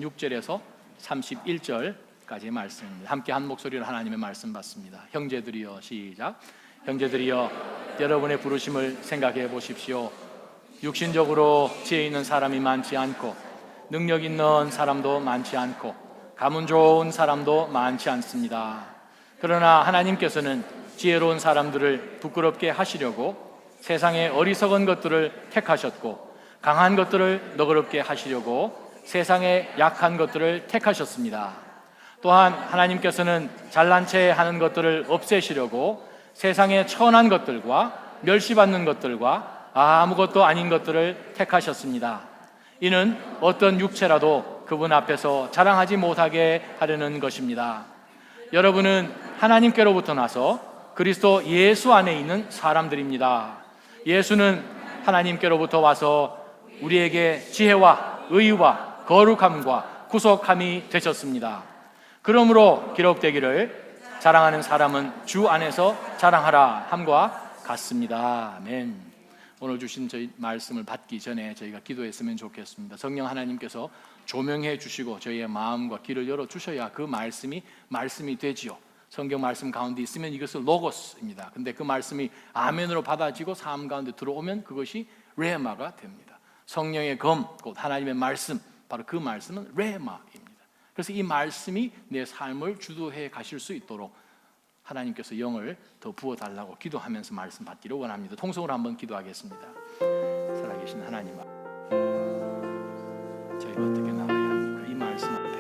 26절에서 31절까지의 말씀입니다. 함께 한 목소리로 하나님의 말씀 받습니다. 형제들이여, 시작. 형제들이여, 여러분의 부르심을 생각해 보십시오. 육신적으로 지혜 있는 사람이 많지 않고 능력 있는 사람도 많지 않고 가문 좋은 사람도 많지 않습니다. 그러나 하나님께서는 지혜로운 사람들을 부끄럽게 하시려고 세상의 어리석은 것들을 택하셨고 강한 것들을 너그럽게 하시려고 세상의 약한 것들을 택하셨습니다. 또한 하나님께서는 잘난 체 하는 것들을 없애시려고 세상의 천한 것들과 멸시받는 것들과 아무것도 아닌 것들을 택하셨습니다. 이는 어떤 육체라도 그분 앞에서 자랑하지 못하게 하려는 것입니다. 여러분은 하나님께로부터 나서 그리스도 예수 안에 있는 사람들입니다. 예수는 하나님께로부터 와서 우리에게 지혜와 의와 거룩함과 구속함이 되셨습니다. 그러므로 기록되기를 자랑하는 사람은 주 안에서 자랑하라 함과 같습니다. 아멘. 오늘 주신 저희 말씀을 받기 전에 저희가 기도했으면 좋겠습니다. 성령 하나님께서 조명해 주시고 저희의 마음과 귀를 열어 주셔야 그 말씀이 되지요. 성경 말씀 가운데 있으면 이것은 로고스입니다. 근데 그 말씀이 아멘으로 받아지고 삶 가운데 들어오면 그것이 레마가 됩니다. 성령의 검, 곧 하나님의 말씀, 바로 그 말씀은 레마입니다. 그래서 이 말씀이 내 삶을 주도해 가실 수 있도록 하나님께서 영을 더 부어달라고 기도하면서 말씀 받기를 원합니다. 통성으로 한번 기도하겠습니다. 살아계신 하나님, 저희가 어떻게 나가야 합니까? 이 말씀 앞에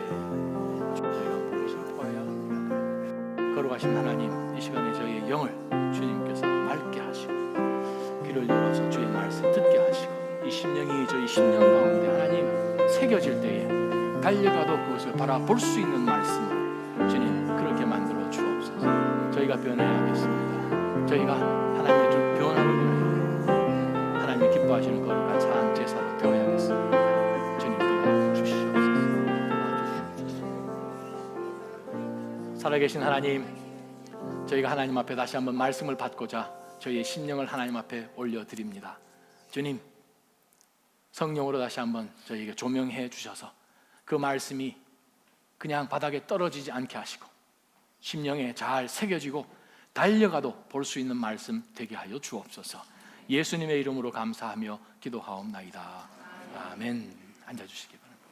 저희가 무엇을 보아야 합니까? 걸어가신 하나님, 이 시간에 저희의 영을 주님께서 맑게 하시고 귀를 열어서 주의 말씀 듣게 하시고 이 심령이 저희 심령 가운데 하나님 새겨질 때에 달려가도 그것을 바라볼 수 있는 말씀을 주님 그렇게 만들어 주옵소서. 저희가 변해야겠습니다. 저희가 하나님의 좀 변화를 위하여 하나님이 기뻐하시는 거룩한 산 제사로 되어야겠습니다. 주님 도와주시옵소서. 살아계신 하나님, 저희가 하나님 앞에 다시 한번 말씀을 받고자 저희의 심령을 하나님 앞에 올려드립니다. 주님, 성령으로 다시 한번 저희에게 조명해 주셔서 그 말씀이 그냥 바닥에 떨어지지 않게 하시고 심령에 잘 새겨지고 달려가도 볼 수 있는 말씀 되게 하여 주옵소서. 예수님의 이름으로 감사하며 기도하옵나이다. 아멘. 앉아주시기 바랍니다.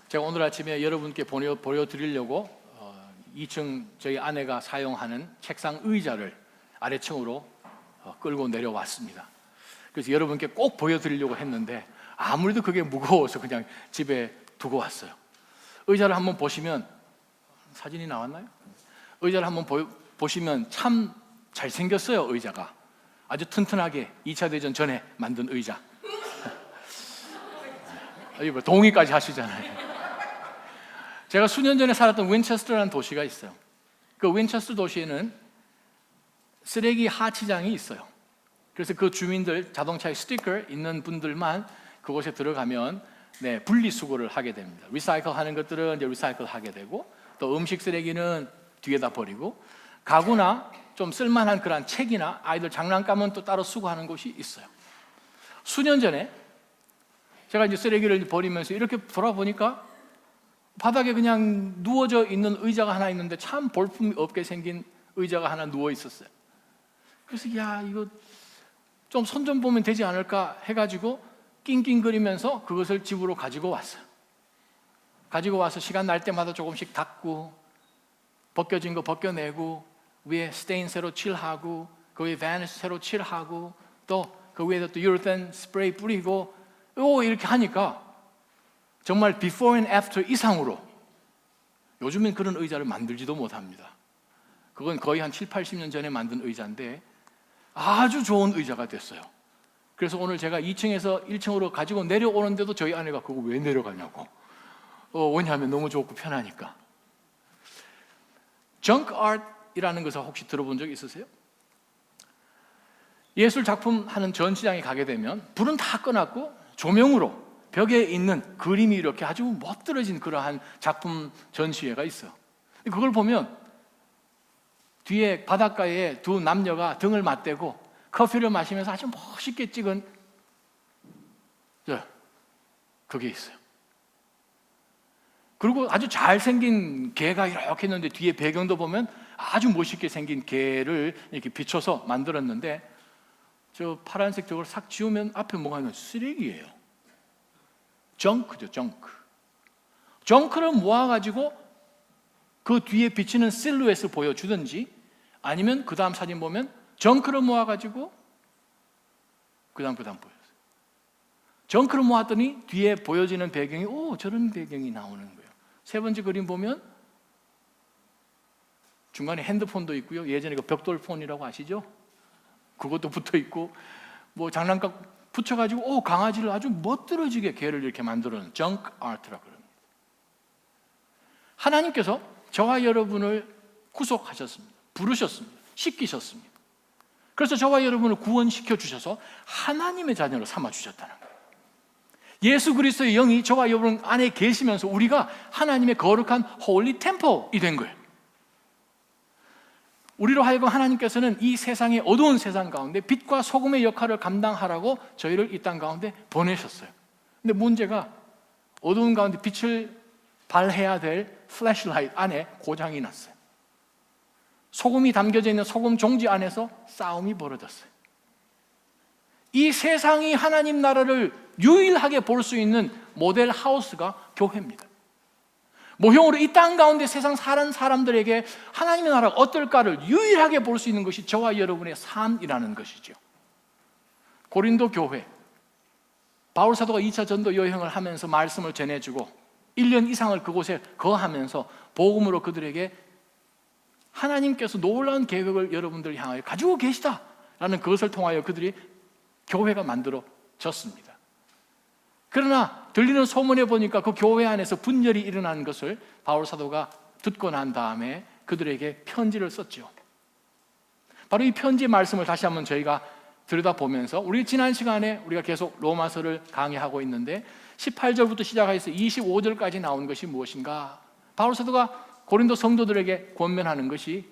제가 오늘 아침에 여러분께 보여드리려고 2층 저희 아내가 사용하는 책상 의자를 아래층으로 끌고 내려왔습니다. 그래서 여러분께 꼭 보여드리려고 했는데 아무래도 그게 무거워서 그냥 집에 두고 왔어요. 의자를 한번 보시면, 사진이 나왔나요? 의자를 한번 보시면 참 잘생겼어요. 의자가 아주 튼튼하게 2차 대전 전에 만든 의자. 동의까지 하시잖아요. 제가 수년 전에 살았던 윈체스터라는 도시가 있어요. 그 윈체스터 도시에는 쓰레기 하치장이 있어요. 그래서 그 주민들, 자동차에 스티커 있는 분들만 그곳에 들어가면 분리수거를 하게 됩니다. 리사이클 하는 것들은 이제 리사이클 하게 되고, 또 음식 쓰레기는 뒤에다 버리고, 가구나 좀 쓸만한 그런 책이나 아이들 장난감은 또 따로 수거하는 곳이 있어요. 수년 전에 제가 이제 쓰레기를 버리면서 이렇게 돌아보니까 바닥에 그냥 누워져 있는 의자가 하나 있는데 참 볼품이 없게 생긴 의자가 하나 누워 있었어요. 그래서 이거 좀 손 좀 보면 되지 않을까 해가지고 낑낑거리면서 그것을 집으로 가지고 왔어요. 가지고 와서 시간 날 때마다 조금씩 닦고, 벗겨진 거 벗겨내고, 위에 스테인 새로 칠하고, 그 위에 바니쉬 새로 칠하고, 또 그 위에다 또 유레탄 스프레이 뿌리고, 이렇게 하니까 정말 before and after 이상으로, 요즘엔 그런 의자를 만들지도 못합니다. 그건 거의 한 7, 80년 전에 만든 의자인데 아주 좋은 의자가 됐어요. 그래서 오늘 제가 2층에서 1층으로 가지고 내려오는데도 저희 아내가 그거 왜 내려가냐고. 왜냐하면 너무 좋고 편하니까. 정크 아트이라는 것을 혹시 들어본 적 있으세요? 예술 작품 하는 전시장에 가게 되면 불은 다 꺼놨고 조명으로 벽에 있는 그림이 이렇게 아주 멋들어진 그러한 작품 전시회가 있어요. 그걸 보면 뒤에 바닷가에 두 남녀가 등을 맞대고 커피를 마시면서 아주 멋있게 찍은 그게 있어요. 그리고 아주 잘생긴 개가 이렇게 있는데 뒤에 배경도 보면 아주 멋있게 생긴 개를 이렇게 비춰서 만들었는데 저 파란색 저걸 싹 지우면 앞에 뭐가 있는 쓰레기예요. 정크죠, 정크. 정크를 모아가지고 그 뒤에 비치는 실루엣을 보여주든지 아니면 그 다음 사진 보면 정크를 모아가지고 그 다음 보여줬어요. 정크를 모았더니 뒤에 보여지는 배경이 저런 배경이 나오는 거예요. 세 번째 그림 보면 중간에 핸드폰도 있고요. 예전에 그 벽돌폰이라고 아시죠? 그것도 붙어 있고 뭐 장난감 붙여가지고 강아지를 아주 멋들어지게 개를 이렇게 만들어놓은 정크 아트라고 합니다. 하나님께서 저와 여러분을 구속하셨습니다. 부르셨습니다. 씻기셨습니다. 그래서 저와 여러분을 구원시켜 주셔서 하나님의 자녀로 삼아 주셨다는 거예요. 예수 그리스도의 영이 저와 여러분 안에 계시면서 우리가 하나님의 거룩한 홀리 템플이 된 거예요. 우리로 하여금 하나님께서는 이 세상의 어두운 세상 가운데 빛과 소금의 역할을 감당하라고 저희를 이 땅 가운데 보내셨어요. 근데 문제가 어두운 가운데 빛을 발해야 될 플래시라이트 안에 고장이 났어요. 소금이 담겨져 있는 소금 종지 안에서 싸움이 벌어졌어요. 이 세상이 하나님 나라를 유일하게 볼 수 있는 모델 하우스가 교회입니다. 모형으로 이 땅 가운데 세상 사는 사람들에게 하나님의 나라가 어떨까를 유일하게 볼 수 있는 것이 저와 여러분의 삶이라는 것이죠. 고린도 교회, 바울 사도가 2차 전도 여행을 하면서 말씀을 전해주고 1년 이상을 그곳에 거하면서 복음으로 그들에게 하나님께서 놀라운 계획을 여러분들 향하여 가지고 계시다라는 그것을 통하여 그들이 교회가 만들어졌습니다. 그러나 들리는 소문에 보니까 그 교회 안에서 분열이 일어나는 것을 바울 사도가 듣고 난 다음에 그들에게 편지를 썼죠. 바로 이 편지의 말씀을 다시 한번 저희가 들여다보면서 우리 지난 시간에 우리가 계속 로마서를 강의하고 있는데 18절부터 시작해서 25절까지 나온 것이 무엇인가? 바울 사도가 고린도 성도들에게 권면하는 것이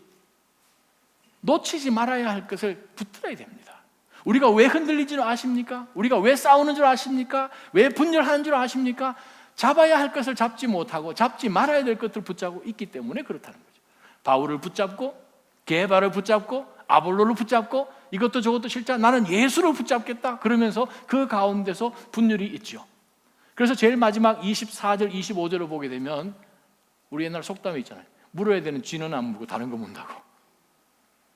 놓치지 말아야 할 것을 붙들어야 됩니다. 우리가 왜 흔들리는 줄 아십니까? 우리가 왜 싸우는 줄 아십니까? 왜 분열하는 줄 아십니까? 잡아야 할 것을 잡지 못하고 잡지 말아야 될 것들을 붙잡고 있기 때문에 그렇다는 거죠. 바울을 붙잡고 게바를 붙잡고 아볼로를 붙잡고 이것도 저것도 싫다. 나는 예수를 붙잡겠다. 그러면서 그 가운데서 분열이 있죠. 그래서 제일 마지막 24절, 25절을 보게 되면 우리 옛날 속담이 있잖아요. 물어야 되는 쥐는 안 물고 다른 거 문다고.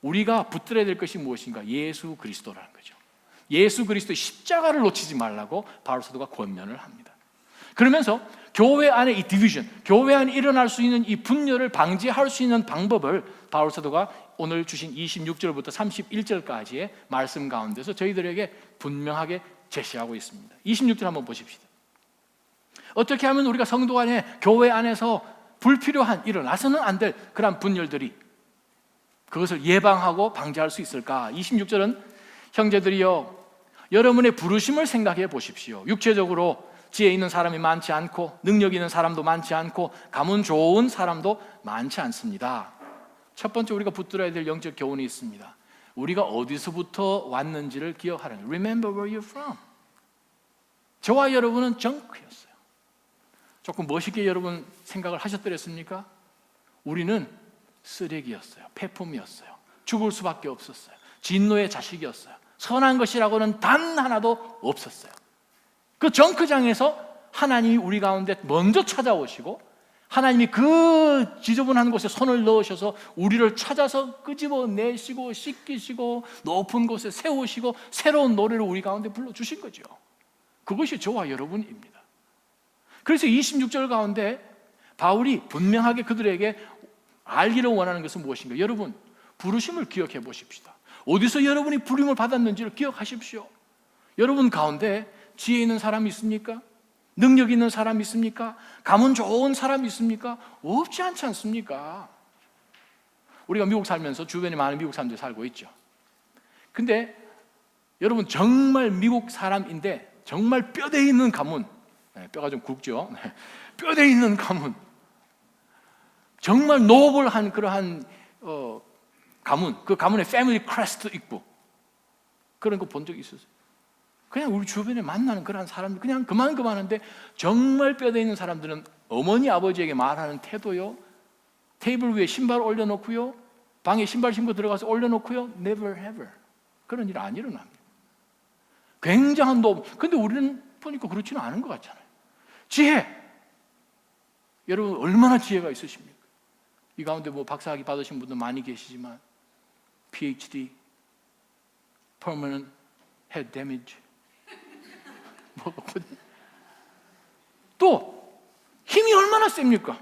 우리가 붙들어야 될 것이 무엇인가? 예수 그리스도라는 거죠. 예수 그리스도의 십자가를 놓치지 말라고 바울 사도가 권면을 합니다. 그러면서 교회 안에 이 디비전, 교회 안에 일어날 수 있는 이 분열을 방지할 수 있는 방법을 바울 사도가 오늘 주신 26절부터 31절까지의 말씀 가운데서 저희들에게 분명하게 제시하고 있습니다. 26절 한번 보십시다. 어떻게 하면 우리가 성도 안에 교회 안에서 불필요한 일어나서는 안 될 그런 분열들이 그것을 예방하고 방지할 수 있을까? 26절은 형제들이여 여러분의 부르심을 생각해 보십시오. 육체적으로 지혜 있는 사람이 많지 않고 능력 있는 사람도 많지 않고 가문 좋은 사람도 많지 않습니다. 첫 번째 우리가 붙들어야 될 영적 교훈이 있습니다. 우리가 어디서부터 왔는지를 기억하라는 거예요. Remember where you're from. 저와 여러분은 정크였어요. 조금 멋있게 여러분 생각을 하셨더랬습니까? 우리는 쓰레기였어요. 폐품이었어요. 죽을 수밖에 없었어요. 진노의 자식이었어요. 선한 것이라고는 단 하나도 없었어요. 그 정크장에서 하나님이 우리 가운데 먼저 찾아오시고 하나님이 그 지저분한 곳에 손을 넣으셔서 우리를 찾아서 끄집어내시고 씻기시고 높은 곳에 세우시고 새로운 노래를 우리 가운데 불러주신 거죠. 그것이 저와 여러분입니다. 그래서 26절 가운데 바울이 분명하게 그들에게 알기를 원하는 것은 무엇인가? 여러분, 부르심을 기억해 보십시다. 어디서 여러분이 부름을 받았는지를 기억하십시오. 여러분 가운데 지혜 있는 사람이 있습니까? 능력 있는 사람이 있습니까? 가문 좋은 사람이 있습니까? 없지 않지 않습니까? 우리가 미국 살면서 주변에 많은 미국 사람들이 살고 있죠. 근데 여러분 정말 미국 사람인데 정말 뼈대 있는 가문, 뼈가 좀 굵죠? 뼈대 있는 가문, 정말 노블한 그러한 가문, 그 가문에 패밀리 크레스트 있고 그런 거 본 적 있으세요? 그냥 우리 주변에 만나는 그런 사람들 그냥 그만한데 정말 뼈대 있는 사람들은 어머니 아버지에게 말하는 태도요, 테이블 위에 신발 올려놓고요, 방에 신발 신고 들어가서 올려놓고요, never ever 그런 일 안 일어납니다. 굉장한 노. 근데 우리는 보니까 그렇지는 않은 것 같잖아요. 지혜, 여러분 얼마나 지혜가 있으십니까? 이 가운데 뭐 박사학위 받으신 분도 많이 계시지만 PhD, Permanent Head Damage 또 힘이 얼마나 셉니까?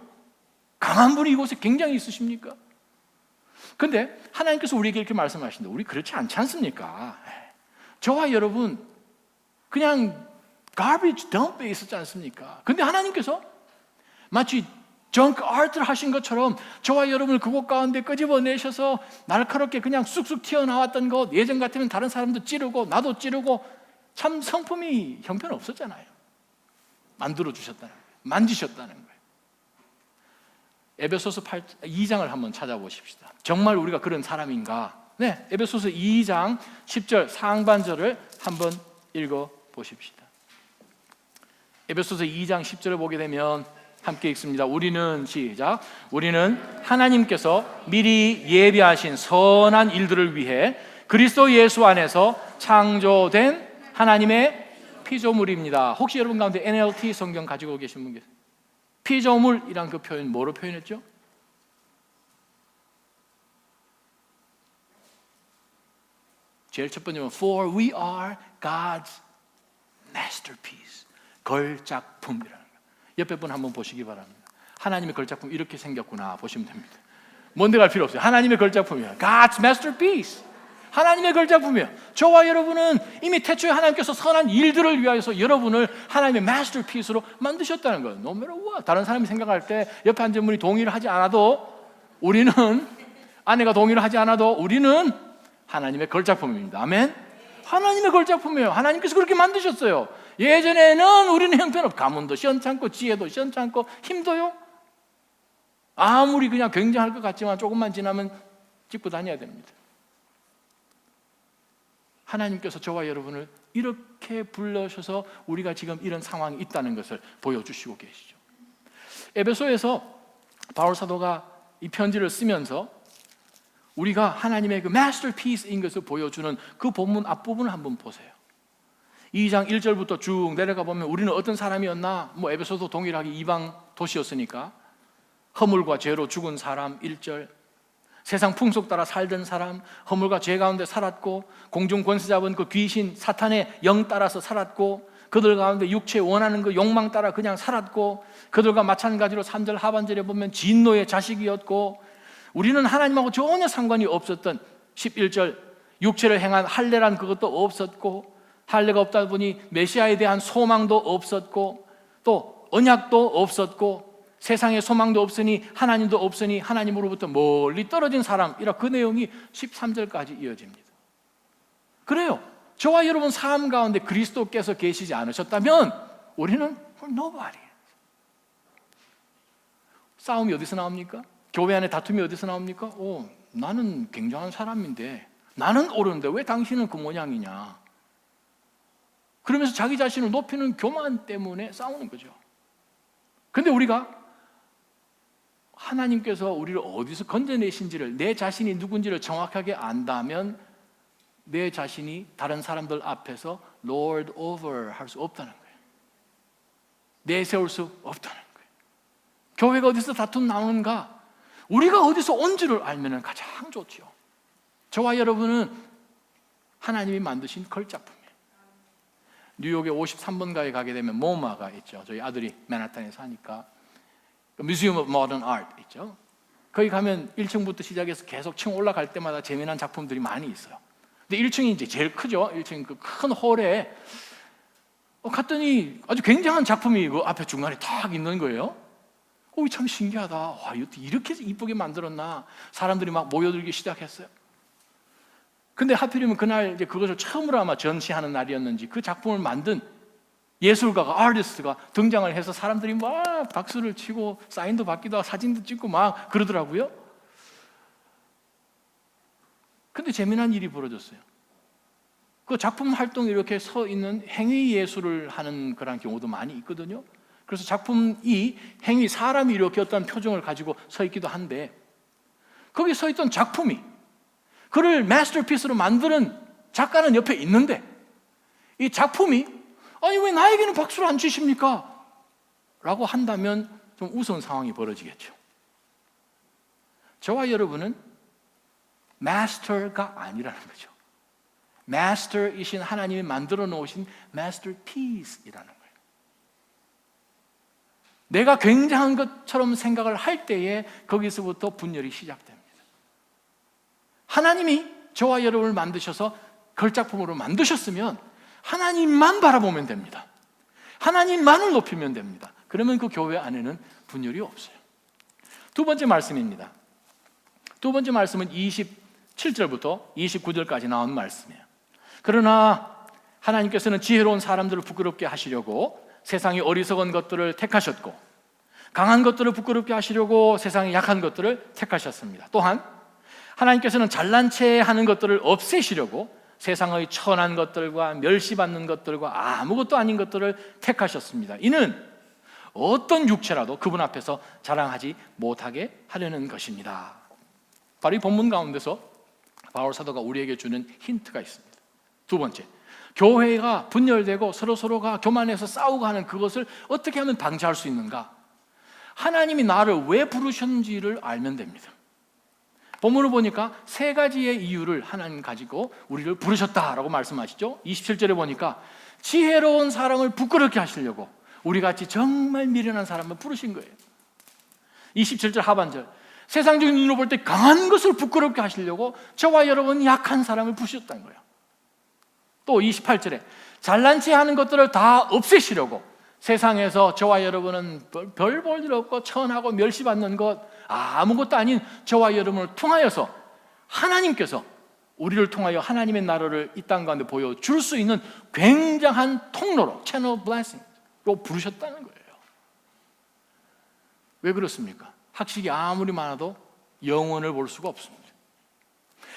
강한 분이 이곳에 굉장히 있으십니까? 근데 하나님께서 우리에게 이렇게 말씀하신다. 우리 그렇지 않지 않습니까? 저와 여러분 그냥 garbage dump에 있었지 않습니까? 근데 하나님께서 마치 junk art를 하신 것처럼 저와 여러분을 그곳 가운데 끄집어내셔서 날카롭게 그냥 쑥쑥 튀어나왔던 것, 예전 같으면 다른 사람도 찌르고 나도 찌르고 참 성품이 형편없었잖아요. 만들어주셨다는 거예요. 만지셨다는 거예요. 에베소서 2장을 한번 찾아보십시다. 정말 우리가 그런 사람인가? 네, 에베소서 2장 10절 상반절을 한번 읽어보십시다. 에베소서 2장 10절을 보게 되면 함께 읽습니다. 우리는 시작. 우리는 하나님께서 미리 예비하신 선한 일들을 위해 그리스도 예수 안에서 창조된 하나님의 피조물입니다. 혹시 여러분 가운데 NLT 성경 가지고 계신 분 계세요? 피조물이란 그 표현 뭐로 표현했죠? 제일 첫 번째는 For we are God's masterpiece. 걸작품이라는 거예요. 옆에 분 한번 보시기 바랍니다. 하나님의 걸작품 이렇게 생겼구나 보시면 됩니다. 먼데 갈 필요 없어요. 하나님의 걸작품이에요. God's masterpiece. 하나님의 걸작품이에요. 저와 여러분은 이미 태초에 하나님께서 선한 일들을 위하여서 여러분을 하나님의 마스터피스로 만드셨다는 거예요. No matter what. 다른 사람이 생각할 때 옆에 앉은 분이 동의를 하지 않아도 우리는, 아내가 동의를 하지 않아도 우리는 하나님의 걸작품입니다. 아멘. 하나님의 걸작품이에요. 하나님께서 그렇게 만드셨어요. 예전에는 우리는 형편없고 가문도 시원찮고 지혜도 시원찮고 힘도요 아무리 그냥 굉장할 것 같지만 조금만 지나면 짚고 다녀야 됩니다. 하나님께서 저와 여러분을 이렇게 불러셔서 우리가 지금 이런 상황이 있다는 것을 보여주시고 계시죠. 에베소에서 바울 사도가 이 편지를 쓰면서 우리가 하나님의 그 마스터피스인 것을 보여주는 그 본문 앞부분을 한번 보세요. 2장 1절부터 쭉 내려가 보면 우리는 어떤 사람이었나? 뭐 에베소도 동일하게 이방 도시였으니까 허물과 죄로 죽은 사람 1절, 세상 풍속 따라 살던 사람, 허물과 죄 가운데 살았고 공중 권세 잡은 그 귀신 사탄의 영 따라서 살았고 그들 가운데 육체 원하는 그 욕망 따라 그냥 살았고 그들과 마찬가지로 3절 하반절에 보면 진노의 자식이었고 우리는 하나님하고 전혀 상관이 없었던 11절 육체를 행한 할례란 그것도 없었고 할례가 없다 보니 메시아에 대한 소망도 없었고 또 언약도 없었고 세상에 소망도 없으니 하나님도 없으니 하나님으로부터 멀리 떨어진 사람이라 그 내용이 13절까지 이어집니다. 그래요. 저와 여러분 삶 가운데 그리스도께서 계시지 않으셨다면 우리는 nobody. 싸움이 어디서 나옵니까? 교회 안에 다툼이 어디서 나옵니까? 나는 굉장한 사람인데 나는 옳은데 왜 당신은 그 모양이냐? 그러면서 자기 자신을 높이는 교만 때문에 싸우는 거죠. 근데 우리가 하나님께서 우리를 어디서 건져내신지를 내 자신이 누군지를 정확하게 안다면 내 자신이 다른 사람들 앞에서 Lord over 할 수 없다는 거예요. 내세울 수 없다는 거예요. 교회가 어디서 다툼 나오는가? 우리가 어디서 온지를 알면 가장 좋죠. 저와 여러분은 하나님이 만드신 걸작품이에요. 뉴욕의 53번가에 가게 되면 모마가 있죠. 저희 아들이 맨하탄에 사니까 Museum of Modern Art 있죠. 거기 가면 1층부터 시작해서 계속 층 올라갈 때마다 재미난 작품들이 많이 있어요. 근데 1층이 이제 제일 크죠. 1층 그 큰 홀에 갔더니 아주 굉장한 작품이 그 앞에 중간에 탁 있는 거예요. 참 신기하다. 와, 이렇게 이쁘게 만들었나? 사람들이 막 모여들기 시작했어요. 근데 하필이면 그날 이제 그것을 처음으로 아마 전시하는 날이었는지 그 작품을 만든 예술가가, 아티스트가 등장을 해서 사람들이 막 박수를 치고 사인도 받기도 하고 사진도 찍고 막 그러더라고요. 근데 재미난 일이 벌어졌어요. 그 작품 활동이 이렇게 서 있는 행위 예술을 하는 그런 경우도 많이 있거든요. 그래서 작품이 행위, 사람이 이렇게 어떤 표정을 가지고 서 있기도 한데, 거기 서 있던 작품이 그를 마스터피스로 만드는 작가는 옆에 있는데, 이 작품이 아니 왜 나에게는 박수를 안 치십니까? 라고 한다면 좀 우스운 상황이 벌어지겠죠. 저와 여러분은 마스터가 아니라는 거죠. 마스터이신 하나님이 만들어 놓으신 마스터피스이라는 거예요. 내가 굉장한 것처럼 생각을 할 때에 거기서부터 분열이 시작됩니다. 하나님이 저와 여러분을 만드셔서 걸작품으로 만드셨으면 하나님만 바라보면 됩니다. 하나님만을 높이면 됩니다. 그러면 그 교회 안에는 분열이 없어요. 두 번째 말씀입니다. 두 번째 말씀은 27절부터 29절까지 나온 말씀이에요. 그러나 하나님께서는 지혜로운 사람들을 부끄럽게 하시려고 세상의 어리석은 것들을 택하셨고, 강한 것들을 부끄럽게 하시려고 세상의 약한 것들을 택하셨습니다. 또한 하나님께서는 잘난 체 하는 것들을 없애시려고 세상의 천한 것들과 멸시받는 것들과 아무것도 아닌 것들을 택하셨습니다. 이는 어떤 육체라도 그분 앞에서 자랑하지 못하게 하려는 것입니다. 바로 이 본문 가운데서 바울 사도가 우리에게 주는 힌트가 있습니다. 두 번째, 교회가 분열되고 서로가 교만해서 싸우고 하는 그것을 어떻게 하면 방지할 수 있는가? 하나님이 나를 왜 부르셨는지를 알면 됩니다. 본문을 보니까 세 가지의 이유를 하나님 가지고 우리를 부르셨다라고 말씀하시죠. 27절에 보니까 지혜로운 사람을 부끄럽게 하시려고 우리같이 정말 미련한 사람을 부르신 거예요. 27절 하반절, 세상적인 눈으로 볼 때 강한 것을 부끄럽게 하시려고 저와 여러분 약한 사람을 부르셨다는 거예요. 또 28절에 잘난 체 하는 것들을 다 없애시려고 세상에서 저와 여러분은 별 볼 일 없고 천하고 멸시받는 것 아무것도 아닌 저와 여러분을 통하여서 하나님께서 우리를 통하여 하나님의 나라를 이 땅 가운데 보여줄 수 있는 굉장한 통로로, 채널 블레싱으로 부르셨다는 거예요. 왜 그렇습니까? 학식이 아무리 많아도 영원을 볼 수가 없습니다.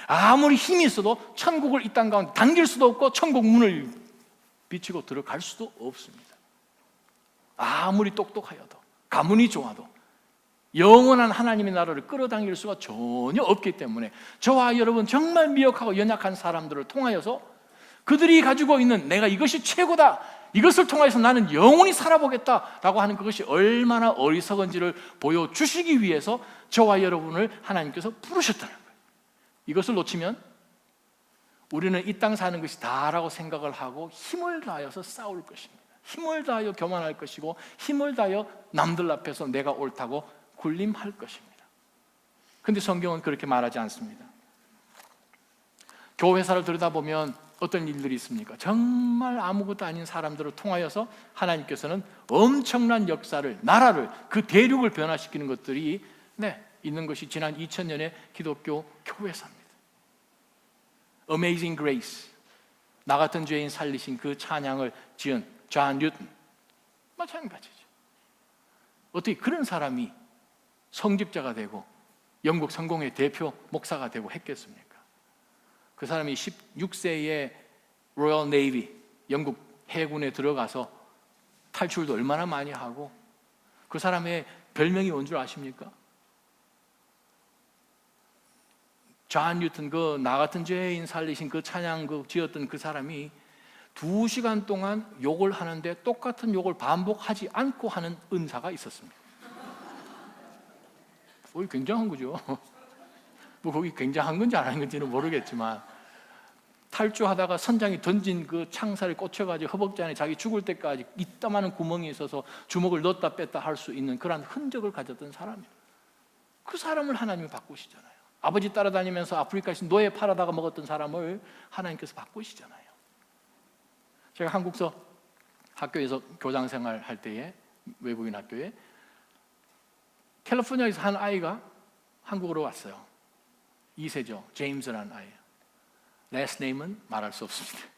아무리 힘이 있어도 천국을 이 땅 가운데 당길 수도 없고 천국 문을 비치고 들어갈 수도 없습니다. 아무리 똑똑하여도 가문이 좋아도 영원한 하나님의 나라를 끌어당길 수가 전혀 없기 때문에 저와 여러분 정말 미혹하고 연약한 사람들을 통하여서 그들이 가지고 있는 내가 이것이 최고다, 이것을 통해서 나는 영원히 살아보겠다라고 하는 그것이 얼마나 어리석은지를 보여주시기 위해서 저와 여러분을 하나님께서 부르셨다는 거예요. 이것을 놓치면 우리는 이 땅 사는 것이 다라고 생각을 하고 힘을 다하여서 싸울 것입니다. 힘을 다하여 교만할 것이고 힘을 다하여 남들 앞에서 내가 옳다고 군림할 것입니다. 그런데 성경은 그렇게 말하지 않습니다. 교회사를 들여다보면 어떤 일들이 있습니까? 정말 아무것도 아닌 사람들을 통하여서 하나님께서는 엄청난 역사를, 나라를, 그 대륙을 변화시키는 것들이 있는 것이 지난 2000년의 기독교 교회사입니다. Amazing Grace, 나 같은 죄인 살리신 그 찬양을 지은 존 뉴턴, 마찬가지죠. 어떻게 그런 사람이 성직자가 되고 영국 성공의 대표 목사가 되고 했겠습니까? 그 사람이 16세에 로열 네이비, 영국 해군에 들어가서 탈출도 얼마나 많이 하고, 그 사람의 별명이 뭔 줄 아십니까? 존 뉴턴, 그 나 같은 죄인 살리신 그 찬양 그 지었던 그 사람이 2시간 동안 욕을 하는데 똑같은 욕을 반복하지 않고 하는 은사가 있었습니다. 굉장한 거죠. 뭐 거기 굉장한 건지 안 한 건지는 모르겠지만, 탈주하다가 선장이 던진 그 창살에 꽂혀가지고 허벅지 안에 자기 죽을 때까지 이따마한 구멍이 있어서 주먹을 넣었다 뺐다 할 수 있는 그런 흔적을 가졌던 사람이에요. 그 사람을 하나님이 바꾸시잖아요. 아버지 따라다니면서 아프리카에서 노예 팔아다가 먹었던 사람을 하나님께서 바꾸시잖아요. 제가 한국서 학교에서 교장 생활할 때에, 외국인 학교에 캘리포니아에서 한 아이가 한국으로 왔어요. 2세죠. 제임스라는 아이예요. last name은 말할 수 없습니다.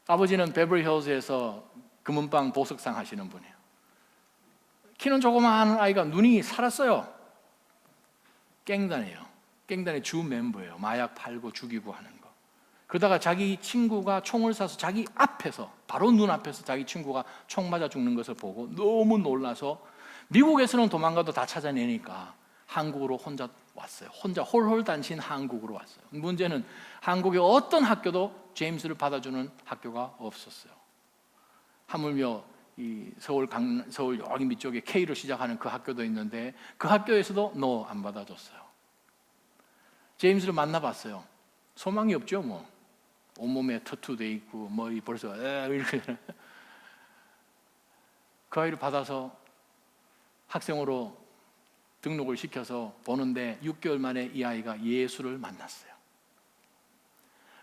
아버지는 베버리 hils에서 금은방 보석상 하시는 분이에요. 키는 조그마한 아이가 눈이 살았어요. 갱단이에요. 갱단의 주 멤버예요. 마약 팔고 죽이고 하는 거. 그러다가 자기 친구가 총을 쏴서 자기 앞에서, 바로 눈앞에서 자기 친구가 총 맞아 죽는 것을 보고 너무 놀라서 미국에서는 도망가도 다 찾아내니까 한국으로 혼자 왔어요. 혼자 홀홀단신 한국으로 왔어요. 문제는 한국의 어떤 학교도 제임스를 받아주는 학교가 없었어요. 하물며 이 서울 여기 밑쪽에 K로 시작하는 그 학교도 있는데 그 학교에서도 너 안 받아줬어요. 제임스를 만나봤어요. 소망이 없죠, 뭐. 온몸에 터투돼 있고 뭐 벌써 이렇게. 그 아이를 받아서 학생으로 등록을 시켜서 보는데 6개월 만에 이 아이가 예수를 만났어요.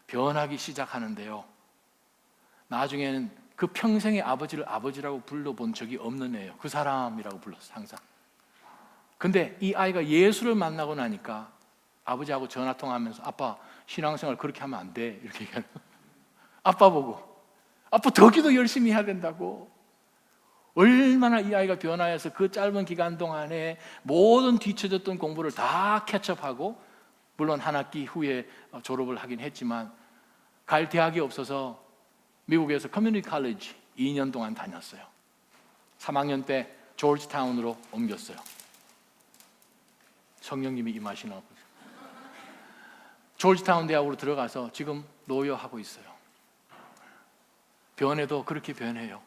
변하기 시작하는데요, 나중에는 그 평생의 아버지를 아버지라고 불러본 적이 없는 애예요. 그 사람이라고 불렀어요, 항상. 근데 이 아이가 예수를 만나고 나니까 아버지하고 전화통화하면서 아빠, 신앙생활 그렇게 하면 안 돼, 이렇게 얘기하는. 아빠 보고 아빠 더 기도 열심히 해야 된다고. 얼마나 이 아이가 변화해서 그 짧은 기간 동안에 모든 뒤쳐졌던 공부를 다 캐치업하고, 물론 한 학기 후에 졸업을 하긴 했지만 갈 대학이 없어서 미국에서 커뮤니티 칼리지 2년 동안 다녔어요. 3학년 때 조지타운으로 옮겼어요. 성령님이 임하시나 보죠. 조지타운 대학으로 들어가서 지금 노여하고 있어요. 변해도 그렇게 변해요.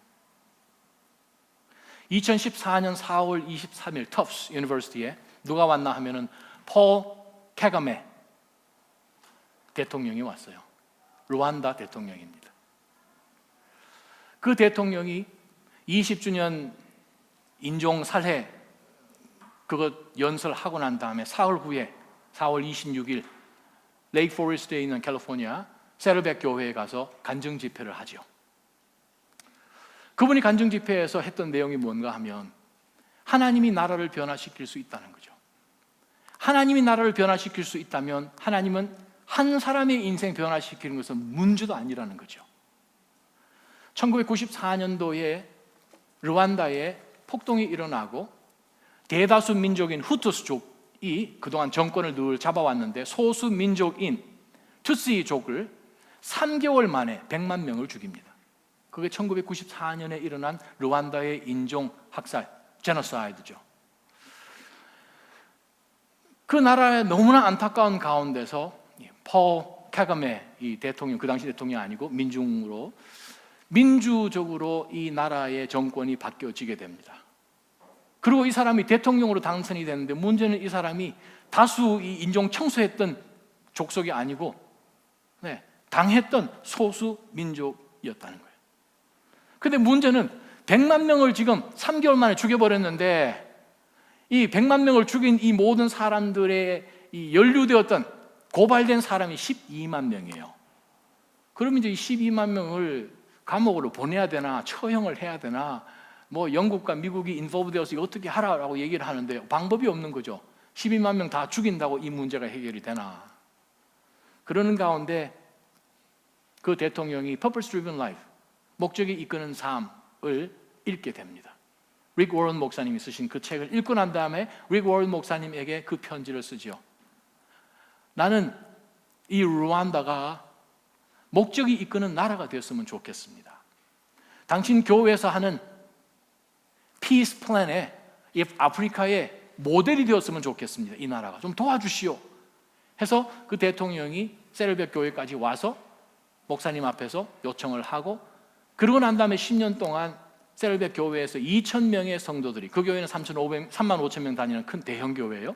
2014년 4월 23일 터프스 유니버시티에 누가 왔나 하면은 폴 카가메 대통령이 왔어요. 루안다 대통령입니다. 그 대통령이 20주년 인종 살해 그것 연설하고 난 다음에 사흘 후에 4월 26일 레이크 포레스트에 있는 캘리포니아 세르백 교회에 가서 간증 집회를 하죠. 그분이 간증 집회에서 했던 내용이 뭔가 하면 하나님이 나라를 변화시킬 수 있다는 거죠. 하나님이 나라를 변화시킬 수 있다면 하나님은 한 사람의 인생 변화시키는 것은 문제도 아니라는 거죠. 1994년도에 르완다에 폭동이 일어나고 대다수 민족인 후투스족이 그동안 정권을 늘 잡아왔는데 소수 민족인 투시족을 3개월 만에 100만 명을 죽입니다. 그게 1994년에 일어난 르완다의 인종 학살, 제노사이드죠. 그 나라의 너무나 안타까운 가운데서 폴 카가메 이 대통령, 그 당시 대통령이 아니고 민주적으로 이 나라의 정권이 바뀌어지게 됩니다. 그리고 이 사람이 대통령으로 당선이 됐는데 문제는 이 사람이 다수 이 인종 청소했던 족속이 아니고 당했던 소수 민족이었다는 거예요. 근데 문제는 100만 명을 지금 3개월 만에 죽여버렸는데 이 100만 명을 죽인 이 모든 사람들의 이 연루되었던 고발된 사람이 12만 명이에요. 그러면 이제 이 12만 명을 감옥으로 보내야 되나 처형을 해야 되나 뭐 영국과 미국이 인볼브 되어서 이거 어떻게 하라고 얘기를 하는데 방법이 없는 거죠. 12만 명 다 죽인다고 이 문제가 해결이 되나. 그러는 가운데 그 대통령이 Purpose Driven Life, 목적이 이끄는 삶을 읽게 됩니다. 릭 워런 목사님이 쓰신 그 책을 읽고 난 다음에 릭 워런 목사님에게 그 편지를 쓰죠. 나는 이 루안다가 목적이 이끄는 나라가 되었으면 좋겠습니다. 당신 교회에서 하는 피스 플랜에 아프리카의 모델이 되었으면 좋겠습니다. 이 나라가 좀 도와주시오 해서 그 대통령이 세르백 교회까지 와서 목사님 앞에서 요청을 하고, 그러고 난 다음에 10년 동안 세르백 교회에서 2,000명의 성도들이, 그 교회는 3만 5천 명 다니는 큰 대형 교회예요.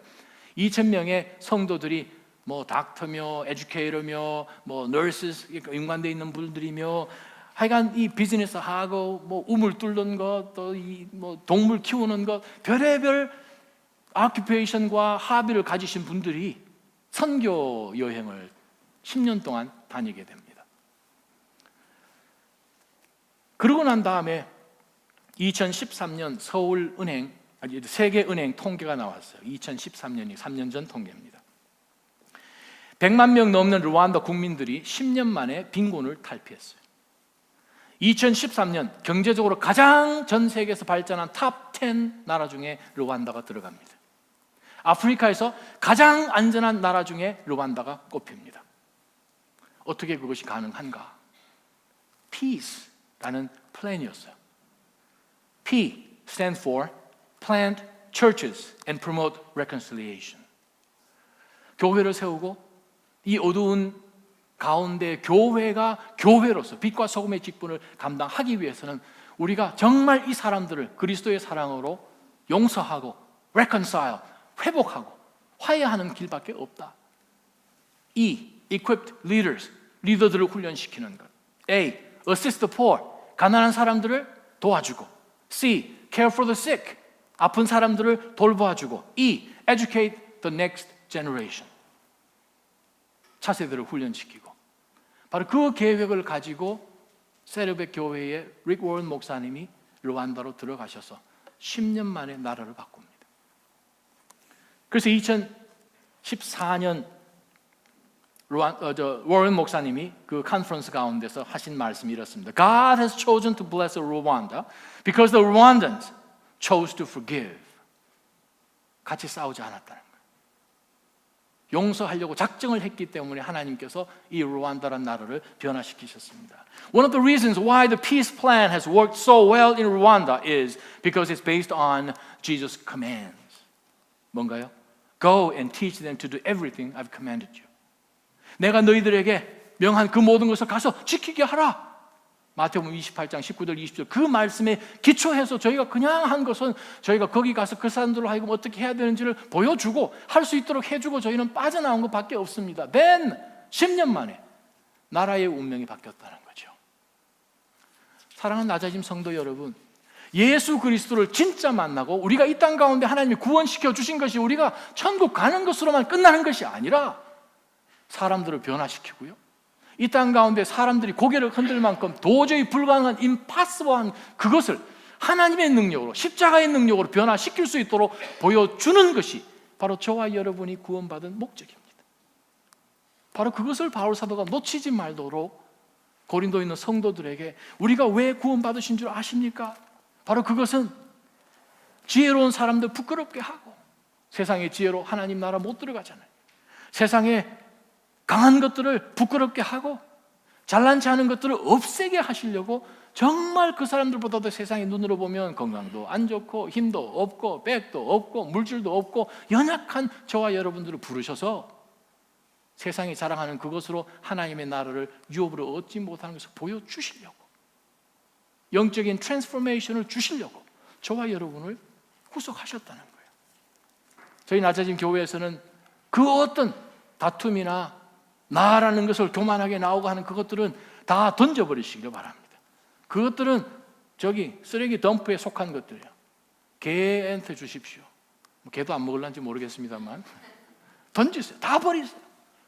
2,000명의 성도들이 뭐 닥터며 에듀케이터며 뭐 너스 연관되어 있는 분들이며 하여간 이 비즈니스 하고 뭐 우물 뚫는 것, 또 이 뭐 동물 키우는 것, 별의별 오큐페이션과 하비를 가지신 분들이 선교 여행을 10년 동안 다니게 됩니다. 그러고 난 다음에 2013년 서울은행, 세계은행 통계가 나왔어요. 2013년이 3년 전 통계입니다. 100만 명 넘는 루안다 국민들이 10년 만에 빈곤을 탈피했어요. 2013년 경제적으로 가장 전 세계에서 발전한 탑 10 나라 중에 루안다가 들어갑니다. 아프리카에서 가장 안전한 나라 중에 루안다가 꼽힙니다. 어떻게 그것이 가능한가? Peace라는 플랜이었어요. P stand for plant churches and promote reconciliation. 교회를 세우고 이 어두운 가운데 교회가 교회로서 빛과 소금의 직분을 감당하기 위해서는 우리가 정말 이 사람들을 그리스도의 사랑으로 용서하고 reconcile, 회복하고 화해하는 길밖에 없다. E, equipped leaders, 리더들을 훈련시키는 것. A, assist the poor, 가난한 사람들을 도와주고. C, care for the sick, 아픈 사람들을 돌봐주고. E, educate the next generation, 차세대를 훈련시키고. 바로 그 계획을 가지고 세르베 교회의 릭 워런 목사님이 르완다로 들어가셔서 10년 만에 나라를 바꿉니다. 그래서 2014년 워런 목사님이 그 컨퍼런스 가운데서 하신 말씀이 이렇습니다. God has chosen to bless Rwanda because the Rwandans chose to forgive. 같이 싸우지 않았다는 거예요. 용서하려고 작정을 했기 때문에 하나님께서 이 루안다라는 나라를 변화시키셨습니다. One of the reasons why the peace plan has worked so well in Rwanda is because it's based on Jesus' commands. 뭔가요? Go and teach them to do everything I've commanded you. 내가 너희들에게 명한 그 모든 것을 가서 지키게 하라. 마태복음 28장 19절 20절 그 말씀에 기초해서 저희가 그냥 한 것은 저희가 거기 가서 그 사람들로 하여금 어떻게 해야 되는지를 보여주고 할 수 있도록 해주고 저희는 빠져나온 것밖에 없습니다. Then 10년 만에 나라의 운명이 바뀌었다는 거죠. 사랑하는 나자짐 성도 여러분, 예수 그리스도를 진짜 만나고 우리가 이 땅 가운데 하나님이 구원시켜 주신 것이 우리가 천국 가는 것으로만 끝나는 것이 아니라 사람들을 변화시키고요, 이 땅 가운데 사람들이 고개를 흔들 만큼 도저히 불가능한 impossible한 그것을 하나님의 능력으로, 십자가의 능력으로 변화시킬 수 있도록 보여주는 것이 바로 저와 여러분이 구원받은 목적입니다. 바로 그것을 바울 사도가 놓치지 말도록 고린도에 있는 성도들에게 우리가 왜 구원받으신 줄 아십니까? 바로 그것은 지혜로운 사람들 부끄럽게 하고, 세상의 지혜로 하나님 나라 못 들어가잖아요. 세상에 강한 것들을 부끄럽게 하고 잘난치 않은 것들을 없애게 하시려고 정말 그 사람들보다도 세상의 눈으로 보면 건강도 안 좋고 힘도 없고 백도 없고 물질도 없고 연약한 저와 여러분들을 부르셔서 세상이 자랑하는 그것으로 하나님의 나라를 유업으로 얻지 못하는 것을 보여주시려고, 영적인 트랜스포메이션을 주시려고 저와 여러분을 구속하셨다는 거예요. 저희 낮아진 교회에서는 그 어떤 다툼이나 나라는 것을 교만하게 나오고 하는 그것들은 다 던져버리시기를 바랍니다. 그것들은 저기 쓰레기 덤프에 속한 것들이에요. 개한테 주십시오. 개도 안 먹을란지 모르겠습니다만 던지세요. 다 버리세요.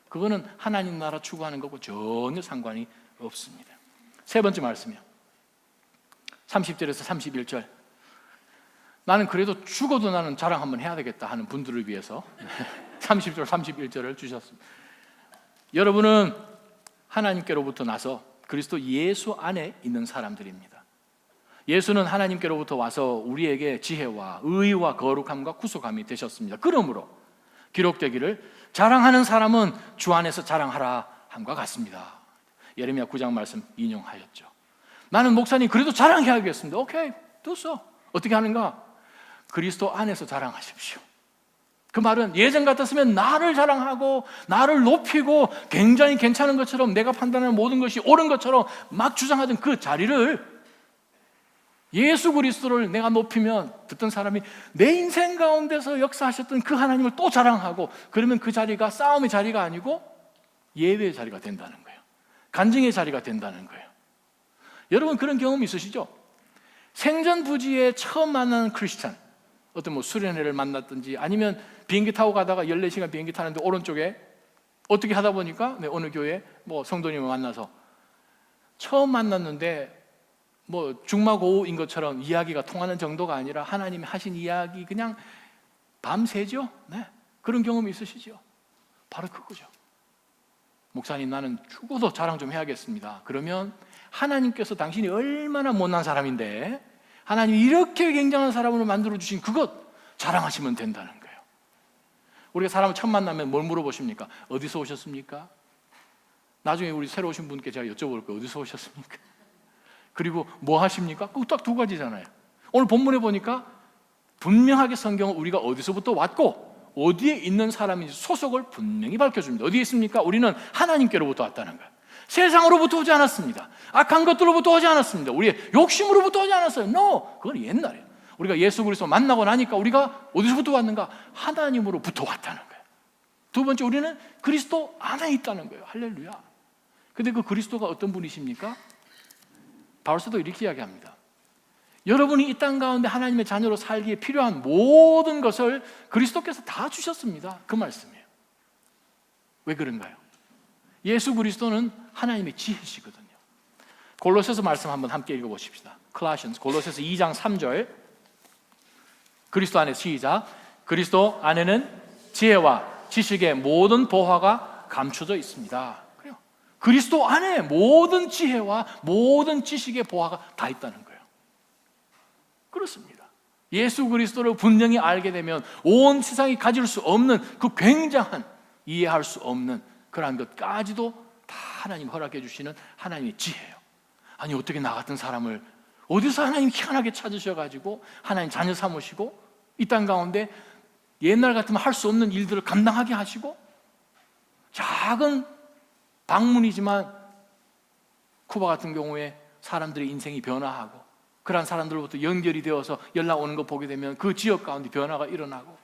그거는 하나님 나라 추구하는 거고 전혀 상관이 없습니다. 세 번째 말씀이요, 30절에서 31절. 나는 그래도 죽어도 나는 자랑 한번 해야 되겠다 하는 분들을 위해서 30절 31절을 주셨습니다. 여러분은 하나님께로부터 나서 그리스도 예수 안에 있는 사람들입니다. 예수는 하나님께로부터 와서 우리에게 지혜와 의와 거룩함과 구속함이 되셨습니다. 그러므로 기록되기를 자랑하는 사람은 주 안에서 자랑하라 함과 같습니다. 예레미야 9장 말씀 인용하였죠. 나는 목사님 그래도 자랑해야겠습니다. 오케이, do so. 어떻게 하는가? 그리스도 안에서 자랑하십시오. 그 말은 예전 같았으면 나를 자랑하고 나를 높이고 굉장히 괜찮은 것처럼 내가 판단하는 모든 것이 옳은 것처럼 막 주장하던 그 자리를, 예수 그리스도를 내가 높이면 듣던 사람이 내 인생 가운데서 역사하셨던 그 하나님을 또 자랑하고, 그러면 그 자리가 싸움의 자리가 아니고 예배의 자리가 된다는 거예요. 간증의 자리가 된다는 거예요. 여러분 그런 경험 있으시죠? 생전 부지에 처음 만나는 크리스찬, 어떤 뭐 수련회를 만났든지 아니면 비행기 타고 가다가 14시간 비행기 타는데 오른쪽에 어떻게 하다 보니까 어느 교회 뭐 성도님을 만나서 처음 만났는데 뭐 중마고우인 것처럼 이야기가 통하는 정도가 아니라 하나님이 하신 이야기 그냥 밤새죠? 네. 그런 경험이 있으시죠? 바로 그거죠. 목사님 나는 죽어도 자랑 좀 해야겠습니다. 그러면 하나님께서 당신이 얼마나 못난 사람인데 하나님이 이렇게 굉장한 사람으로 만들어주신 그것 자랑하시면 된다는 거예요. 우리가 사람을 처음 만나면 뭘 물어보십니까? 어디서 오셨습니까? 나중에 우리 새로 오신 분께 제가 여쭤볼 거예요. 어디서 오셨습니까? 그리고 뭐 하십니까? 그 딱 두 가지잖아요. 오늘 본문에 보니까 분명하게 성경은 우리가 어디서부터 왔고 어디에 있는 사람인지 소속을 분명히 밝혀줍니다. 어디에 있습니까? 우리는 하나님께로부터 왔다는 거예요. 세상으로부터 오지 않았습니다. 악한 것들로부터 오지 않았습니다. 우리의 욕심으로부터 오지 않았어요. No! 그건 옛날이에요. 우리가 예수 그리스도 만나고 나니까 우리가 어디서부터 왔는가? 하나님으로부터 왔다는 거예요. 두 번째, 우리는 그리스도 안에 있다는 거예요. 할렐루야. 근데 그 그리스도가 어떤 분이십니까? 바울서도 이렇게 이야기합니다. 여러분이 이 땅 가운데 하나님의 자녀로 살기에 필요한 모든 것을 그리스도께서 다 주셨습니다. 그 말씀이에요. 왜 그런가요? 예수 그리스도는 하나님의 지혜시거든요. 골로새서 말씀 한번 함께 읽어보십시다. 골로새서 2장 3절. 그리스도 안에 시작. 그리스도 안에는 지혜와 지식의 모든 보화가 감춰져 있습니다. 그래요. 그리스도 안에 모든 지혜와 모든 지식의 보화가 다 있다는 거예요. 그렇습니다. 예수 그리스도를 분명히 알게 되면 온 세상이 가질 수 없는 그 굉장한, 이해할 수 없는 그러한 것까지도 다 하나님 허락해 주시는 하나님의 지혜예요. 아니 어떻게 나 같은 사람을 어디서 하나님 희한하게 찾으셔가지고 하나님 자녀 삼으시고 이 땅 가운데 옛날 같으면 할 수 없는 일들을 감당하게 하시고, 작은 방문이지만 쿠바 같은 경우에 사람들의 인생이 변화하고 그러한 사람들로부터 연결이 되어서 연락 오는 거 보게 되면 그 지역 가운데 변화가 일어나고,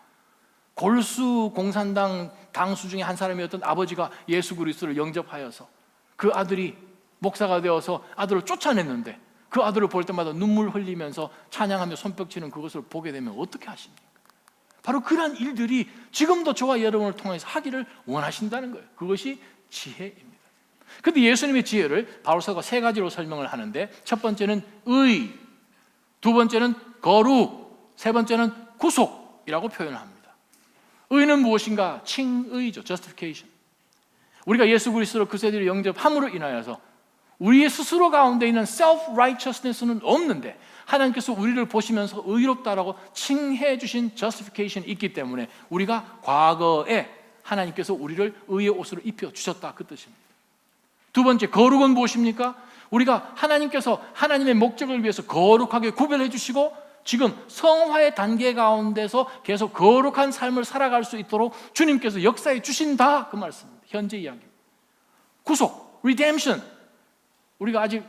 골수 공산당 당수 중에 한 사람이었던 아버지가 예수 그리스도를 영접하여서 그 아들이 목사가 되어서 아들을 쫓아냈는데 그 아들을 볼 때마다 눈물 흘리면서 찬양하며 손뼉치는 그것을 보게 되면 어떻게 하십니까? 바로 그러한 일들이 지금도 저와 여러분을 통해서 하기를 원하신다는 거예요. 그것이 지혜입니다. 그런데 예수님의 지혜를 바울서가 세 가지로 설명을 하는데, 첫 번째는 의, 두 번째는 거룩, 세 번째는 구속이라고 표현을 합니다. 의는 무엇인가? 칭의죠. justification. 우리가 예수 그리스도를 그 세대로 영접함으로 인하여서 우리의 스스로 가운데 있는 self-righteousness는 없는데 하나님께서 우리를 보시면서 의롭다라고 칭해 주신 justification이 있기 때문에 우리가 과거에 하나님께서 우리를 의의 옷으로 입혀 주셨다, 그 뜻입니다. 두 번째, 거룩은 무엇입니까? 우리가 하나님께서 하나님의 목적을 위해서 거룩하게 구별해 주시고 지금 성화의 단계 가운데서 계속 거룩한 삶을 살아갈 수 있도록 주님께서 역사해 주신다, 그 말씀입니다. 현재 이야기. 구속, redemption. 우리가 아직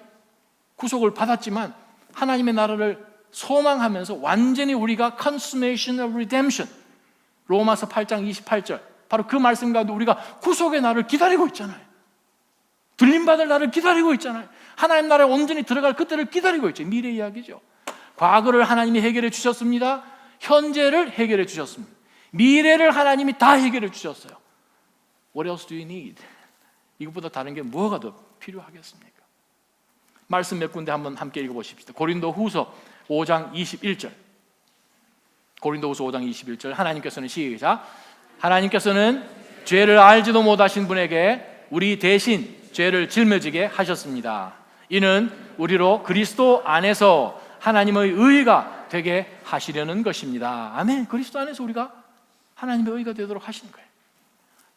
구속을 받았지만 하나님의 나라를 소망하면서 완전히 우리가 consummation of redemption, 로마서 8장 28절, 바로 그 말씀 가운데 우리가 구속의 날을 기다리고 있잖아요. 들림받을 날을 기다리고 있잖아요. 하나님 나라에 온전히 들어갈 그때를 기다리고 있죠. 미래 이야기죠. 과거를 하나님이 해결해 주셨습니다. 현재를 해결해 주셨습니다. 미래를 하나님이 다 해결해 주셨어요. What else do you need? 이것보다 다른 게 뭐가 더 필요하겠습니까? 말씀 몇 군데 한번 함께 읽어보십시다. 고린도후서 5장 21절. 고린도후서 5장 21절. 하나님께서는 시작. 하나님께서는 죄를 알지도 못하신 분에게 우리 대신 죄를 짊어지게 하셨습니다. 이는 우리로 그리스도 안에서 하나님의 의가 되게 하시려는 것입니다. 아멘. 그리스도 안에서 우리가 하나님의 의가 되도록 하시는 거예요.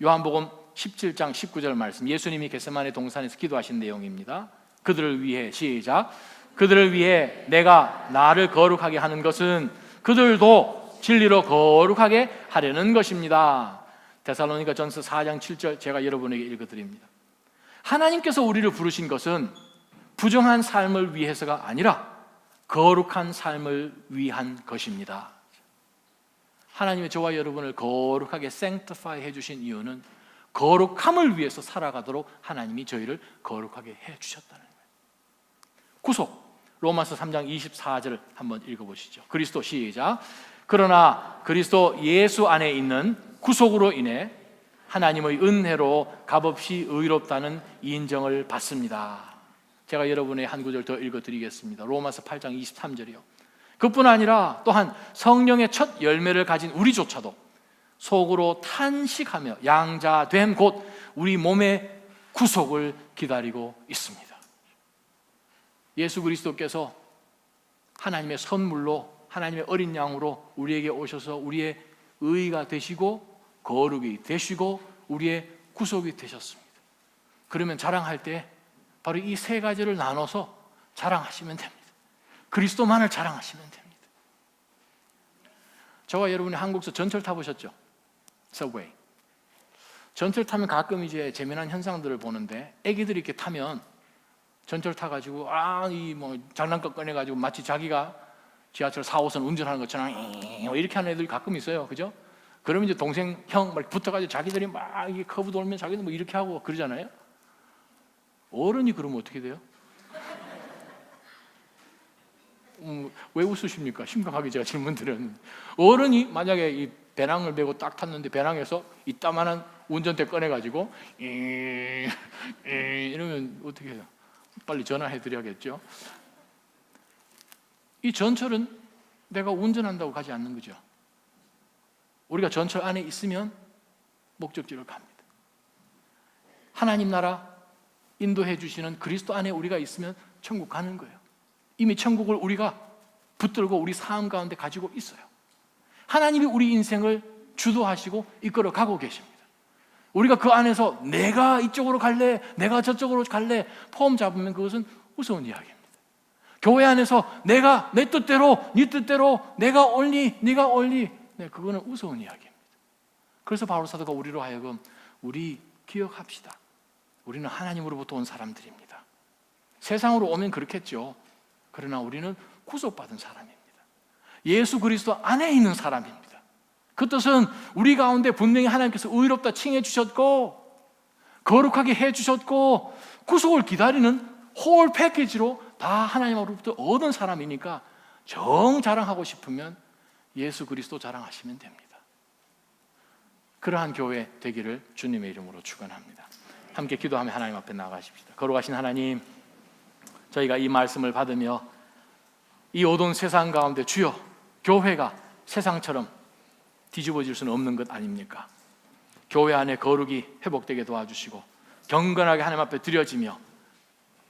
요한복음 17장 19절 말씀, 예수님이 겟세마네 동산에서 기도하신 내용입니다. 그들을 위해, 시작. 그들을 위해 내가 나를 거룩하게 하는 것은 그들도 진리로 거룩하게 하려는 것입니다. 데살로니가 전서 4장 7절 제가 여러분에게 읽어드립니다. 하나님께서 우리를 부르신 것은 부정한 삶을 위해서가 아니라 거룩한 삶을 위한 것입니다. 하나님의 저와 여러분을 거룩하게 sanctify 해주신 이유는 거룩함을 위해서 살아가도록 하나님이 저희를 거룩하게 해주셨다는 거예요. 구속, 로마서 3장 24절을 한번 읽어보시죠. 그리스도, 시작. 그러나 그리스도 예수 안에 있는 구속으로 인해 하나님의 은혜로 값없이 의롭다는 인정을 받습니다. 제가 여러분의 한 구절 더 읽어드리겠습니다. 로마서 8장 23절이요. 그뿐 아니라 또한 성령의 첫 열매를 가진 우리조차도 속으로 탄식하며 양자됨 곧 우리 몸의 구속을 기다리고 있습니다. 예수 그리스도께서 하나님의 선물로, 하나님의 어린 양으로 우리에게 오셔서 우리의 의가 되시고 거룩이 되시고 우리의 구속이 되셨습니다. 그러면 자랑할 때 바로 이 세 가지를 나눠서 자랑하시면 됩니다. 그리스도만을 자랑하시면 됩니다. 저와 여러분이 한국에서 전철 타보셨죠? 서브웨이. 전철 타면 가끔 이제 재미난 현상들을 보는데, 애기들이 이렇게 타면 전철 타가지고 이 뭐 장난감 꺼내가지고 마치 자기가 지하철 4호선 운전하는 것처럼 이렇게 하는 애들이 가끔 있어요, 그죠? 그러면 이제 동생, 형 막 붙어가지고 자기들이 막 이게 커브 돌면 자기도 뭐 이렇게 하고 그러잖아요. 어른이 그러면 어떻게 돼요? 왜 웃으십니까? 심각하게 제가 질문 드렸는데, 어른이 만약에 이 배낭을 메고 딱 탔는데 배낭에서 이따만한 운전대 꺼내가지고 이러면 어떻게 해요? 빨리 전화해 드려야겠죠. 이 전철은 내가 운전한다고 가지 않는 거죠. 우리가 전철 안에 있으면 목적지를 갑니다. 하나님 나라 인도해 주시는 그리스도 안에 우리가 있으면 천국 가는 거예요. 이미 천국을 우리가 붙들고 우리 삶 가운데 가지고 있어요. 하나님이 우리 인생을 주도하시고 이끌어 가고 계십니다. 우리가 그 안에서 내가 이쪽으로 갈래, 내가 저쪽으로 갈래 폼 잡으면 그것은 우스운 이야기입니다. 교회 안에서 내가 내 뜻대로, 네 뜻대로, 내가 옳니, 네가 옳니, 그거는 우스운 이야기입니다. 그래서 바울 사도가 우리로 하여금 우리 기억합시다. 우리는 하나님으로부터 온 사람들입니다. 세상으로 오면 그렇겠죠. 그러나 우리는 구속받은 사람입니다. 예수 그리스도 안에 있는 사람입니다. 그 뜻은 우리 가운데 분명히 하나님께서 의롭다 칭해 주셨고 거룩하게 해 주셨고 구속을 기다리는 홀 패키지로 다 하나님으로부터 얻은 사람이니까 정 자랑하고 싶으면 예수 그리스도 자랑하시면 됩니다. 그러한 교회 되기를 주님의 이름으로 축원합니다. 함께 기도하며 하나님 앞에 나가십시다. 거룩하신 하나님, 저희가 이 말씀을 받으며 이 어두운 세상 가운데 주여, 교회가 세상처럼 뒤집어질 수는 없는 것 아닙니까? 교회 안에 거룩이 회복되게 도와주시고 경건하게 하나님 앞에 드려지며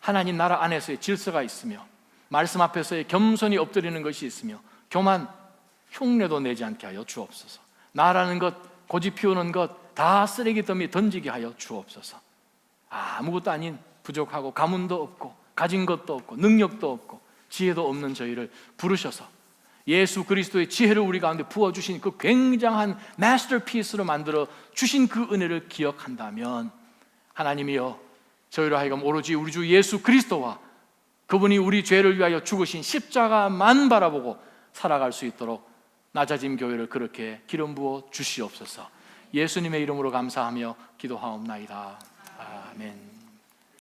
하나님 나라 안에서의 질서가 있으며 말씀 앞에서의 겸손히 엎드리는 것이 있으며 교만, 흉내도 내지 않게 하여 주옵소서. 나라는 것, 고집 피우는 것 다 쓰레기 더미에 던지게 하여 주옵소서. 아무것도 아닌 부족하고 가문도 없고 가진 것도 없고 능력도 없고 지혜도 없는 저희를 부르셔서 예수 그리스도의 지혜를 우리 가운데 부어주신 그 굉장한 마스터피스로 만들어 주신 그 은혜를 기억한다면 하나님이여, 저희로 하여금 오로지 우리 주 예수 그리스도와 그분이 우리 죄를 위하여 죽으신 십자가만 바라보고 살아갈 수 있도록 낮아짐 교회를 그렇게 기름 부어 주시옵소서. 예수님의 이름으로 감사하며 기도하옵나이다. 아멘.